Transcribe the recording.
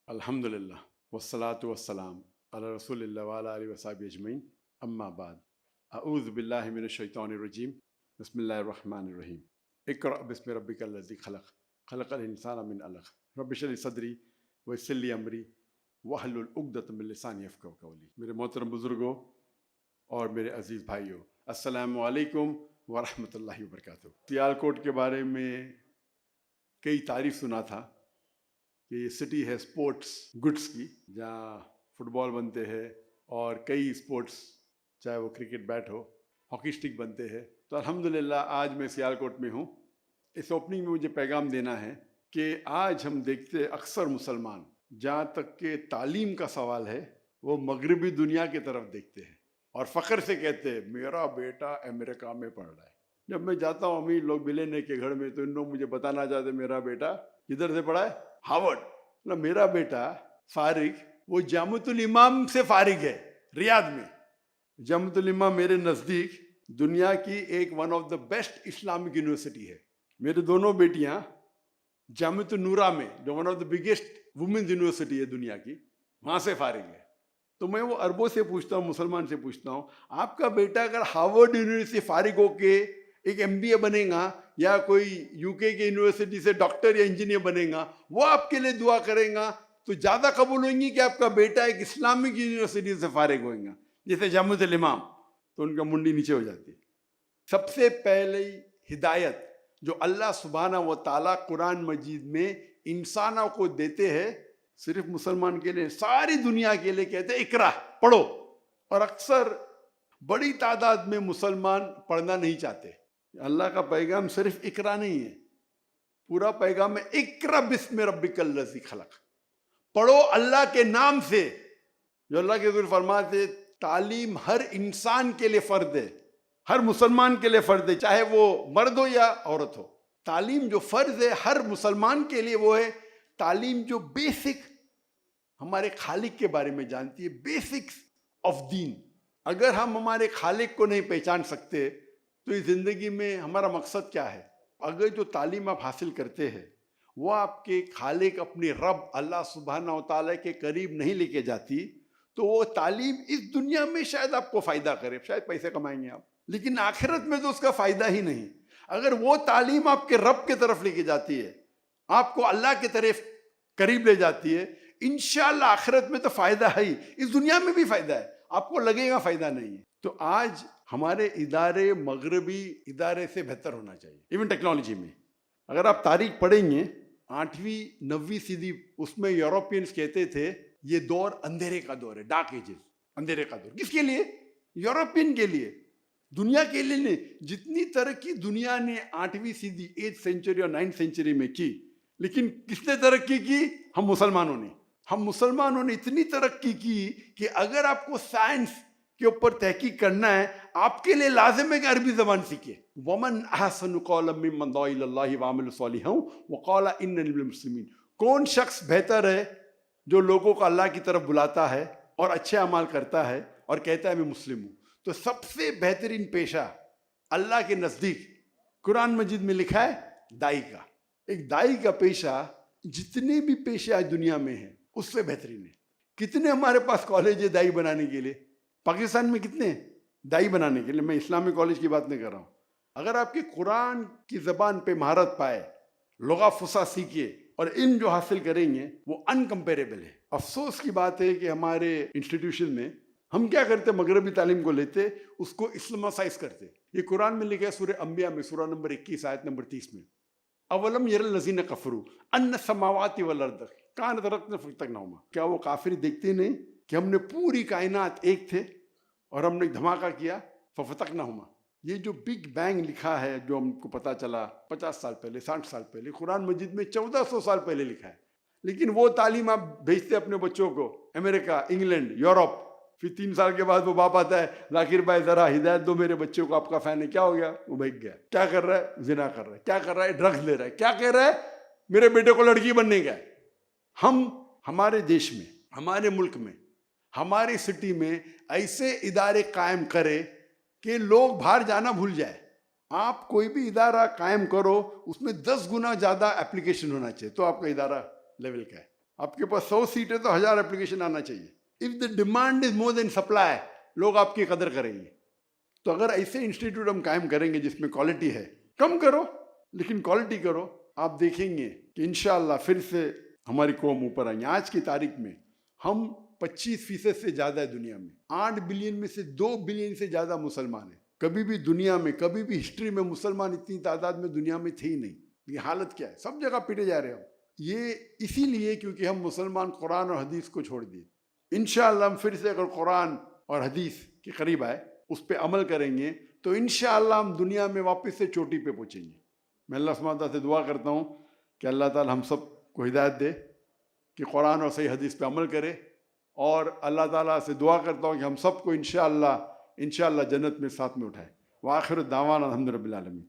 अल्हम्दुलिल्लाह वस्सलातु वस्सलाम अला रसूलिल्लाह व अला आलिहि वसहबिहि अजमईन अम्मा बाद अऊज़ु बिल्लाहि मिनश शैतानिर रजीम बिस्मिल्लाहिर रहमानिर रहीम इक़रा बिस्मि रब्बिकल लज़ी खलक़ खलक़ल इंसाना मिन अलक़ रब्बि इश्रह ली सदरी व यस्सिर ली अमरी वहलुल उक़दतम मिन लिसानी यफ़क़हू क़ौली। मेरे मोहतरम बुज़ुर्गों और मेरे अज़ीज़ भाइयों, अस्सलामु अलैकुम व रहमतुल्लाहि व बरकातुहू। सियालकोट के बारे में कई तारीफ़ सुना था कि ये सिटी है स्पोर्ट्स गुड्स की, जहाँ फुटबॉल बनते हैं और कई स्पोर्ट्स, चाहे वो क्रिकेट बैट हो, हॉकी स्टिक बनते हैं। तो अल्हम्दुलिल्लाह आज मैं सियालकोट में हूँ। इस ओपनिंग में मुझे पैगाम देना है कि आज हम देखते अक्सर मुसलमान, जहाँ तक के तालीम का सवाल है, वो मगरबी दुनिया की तरफ देखते हैं और फ़ख्र से कहते हैं मेरा बेटा अमेरिका में पढ़ रहा है। जब मैं जाता हूँ अमीर लोग बिलेने के घर में, तो इन लोग मुझे बताना चाहते मेरा बेटा किधर से पढ़ा है, हार्वर्ड। मतलब मेरा बेटा फारिग वो जामुतुल इमाम से फारिग है, रियाद में। जामुतुल इमाम मेरे नज़दीक दुनिया की एक one of the best Islamic university है। मेरे दोनों बेटियां जामुतुन नूरा में, जो one of the biggest women's university है दुनिया की, वहाँ से फारिग है। तो मैं वो अरबों से पूछता हूँ, मुसलमान से पूछता हूँ, आपका बेटा अगर हार्वर्ड यूनिवर्सिटी फारिग होके एक MBA बनेगा या कोई UK के यूनिवर्सिटी से डॉक्टर या इंजीनियर बनेगा, वो आपके लिए दुआ करेगा तो ज़्यादा कबूल होंगी कि आपका बेटा एक इस्लामिक यूनिवर्सिटी से फारिग होगा जैसे जामुतुल इमाम? तो उनका मुंडी नीचे हो जाती है। सबसे पहले हिदायत जो अल्लाह सुब्हाना व ताला कुरान मजीद में इंसानों को देते हैं, सिर्फ मुसलमान के लिए, सारी दुनिया के लिए कहते हैं इकरा, पढ़ो। और अक्सर बड़ी तादाद में मुसलमान पढ़ना नहीं चाहते। अल्लाह का पैगाम सिर्फ इकरा नहीं है, पूरा पैगाम है इकरा बिस्मि रब्बिकल लज़ी खलक़, पढ़ो अल्लाह के नाम से। जो अल्लाह के रसूल फरमाते तालीम हर इंसान के लिए फ़र्ज है, हर मुसलमान के लिए फ़र्ज है, चाहे वो मर्द हो या औरत हो। तालीम जो फ़र्ज है हर मुसलमान के लिए वो है तालीम जो बेसिक हमारे खालिक के बारे में जानती है, बेसिक्स ऑफ दीन। अगर हम हमारे खालिक को नहीं पहचान सकते तो इस ज़िंदगी में हमारा मकसद क्या है? अगर जो तालीम आप हासिल करते हैं वो आपके खालिक अपने रब अल्लाह सुब्हाना व तआला के करीब नहीं लेके जाती, तो वो तालीम इस दुनिया में शायद आपको फ़ायदा करे, शायद पैसे कमाएंगे आप, लेकिन आखिरत में तो उसका फ़ायदा ही नहीं। अगर वो तालीम आपके रब के तरफ लेके जाती है, आपको अल्लाह के तरफ करीब ले जाती है, इंशाअल्लाह आखिरत में तो फ़ायदा है ही, इस दुनिया में भी फ़ायदा है, आपको लगेगा फ़ायदा नहीं है। तो आज हमारे इदारे मगरबी इदारे से बेहतर होना चाहिए। इवन टेक्नोलॉजी में अगर आप तारीख पढ़ेंगे 8वीं 9वीं सदी, उसमें यूरोपियंस कहते थे ये दौर अंधेरे का दौर है, डार्क एजेस, अंधेरे का दौर। किसके लिए? यूरोपियन के लिए, दुनिया के लिए नहीं। जितनी तरक्की दुनिया ने 8वीं सदी 8th सेंचुरी और 9th सेंचुरी में की, लेकिन किसने तरक्की की? हम मुसलमानों ने। हम मुसलमानों ने इतनी तरक्की की कि अगर आपको साइंस के ऊपर तहकीक करना है, आपके लिए लाजिम है कि अरबी ज़बान सीखे। वमन अहसनु क़ौलन मिम्मन दअा इलल्लाहि व अमिला सालिहान व क़ाला इन्ननी मिनल मुस्लिमीन। कौन शख्स बेहतर है जो लोगों को अल्लाह की तरफ बुलाता है और अच्छे अमाल करता है और कहता है मैं मुस्लिम हूँ? तो सबसे बेहतरीन पेशा अल्लाह के नज़दीक कुरान मजीद में लिखा है दाई का। एक दाई का पेशा जितने भी पेशे आज दुनिया में हैं उससे बेहतरीन है। कितने हमारे पास कॉलेज है दाई बनाने के लिए? पाकिस्तान में कितने दाई बनाने के लिए? मैं इस्लामिक कॉलेज की बात नहीं कर रहा हूँ। अगर आपके कुरान की ज़बान पे महारत पाए, लुग़ा फुसा सीखे और इन जो हासिल करेंगे वो अनकम्पेरेबल है। अफसोस की बात है कि हमारे इंस्टीट्यूशन में हम क्या करते, मगरबी तालीम को लेते, उसको इस्लामाइज करते। ये कुरान में लिखा है सूरह अंबिया में, सूरह नंबर 21 आयत नंबर 30 में, अवलम यरल लज़ीना कफ़रू अन्न समावाति वल अर्द कानत रत्क़न फ़तक़नाहुमा। क्या वो काफिर देखते नहीं कि हमने पूरी कायनात एक थे और हमने धमाका किया, फ़तक़नाहुमा। ये जो बिग बैंग लिखा है, जो हमको पता चला 50 साल पहले, 60 साल पहले, कुरान मजीद में 1400 साल पहले लिखा है। लेकिन वो तालीम आप भेजते अपने बच्चों को अमेरिका, इंग्लैंड, यूरोप, फिर 3 साल के बाद वो बाप आता है, जाकिर भाई ज़रा हिदायत दो मेरे बच्चों को, आपका फ़ैन है। क्या हो गया? वो भाग गया। क्या कर रहा है? जिना कर रहा है। क्या कर रहा है? ड्रग्स ले रहा है। क्या कह रहा है? मेरे बेटे को लड़की बनने का है। हम हमारे देश में, हमारे मुल्क में, हमारी सिटी में ऐसे इदारे कायम करें कि लोग बाहर जाना भूल जाए। आप कोई भी इदारा कायम करो, उसमें 10 गुना ज़्यादा एप्लीकेशन होना चाहिए, तो आपका इदारा लेवल का है। आपके पास 100 सीट है तो 1000 एप्लीकेशन आना चाहिए। If the demand is more than supply, लोग आपकी कदर करेंगे। तो अगर ऐसे इंस्टीट्यूट हम कायम करेंगे जिसमें क्वालिटी है, कम करो लेकिन क्वालिटी करो, आप देखेंगे कि इंशाअल्लाह फिर से हमारी कौम ऊपर आएंगे। आज की तारीख में हम 25% से ज़्यादा है दुनिया में, 8 बिलियन में से 2 बिलियन से ज़्यादा मुसलमान हैं। कभी भी दुनिया में, कभी भी हिस्ट्री में मुसलमान इतनी तादाद में दुनिया में थे ही नहीं। ये हालत क्या है, सब जगह पिटे जा रहे हो। ये इसीलिए क्योंकि हम मुसलमान कुरान और हदीस को छोड़ दिए। इंशाअल्लाह हम फिर से अगर कुरान और हदीस के करीब आए, उस पर अमल करेंगे, तो इंशाअल्लाह हम दुनिया में वापस से चोटी पे पहुँचेंगे। मैं अल्लाह सुब्हानहू तआला से दुआ करता हूँ कि अल्लाह ताला हम सब को हिदायत दे कि कुरान और सही हदीस पे अमल करे, और अल्लाह ताला से दुआ करता हूँ कि हम सबको इंशाअल्लाह जन्नत में साथ में उठाए। व आखिर दावाना अल्हम्दुलिल्लाहि रब्बिल आलमीन।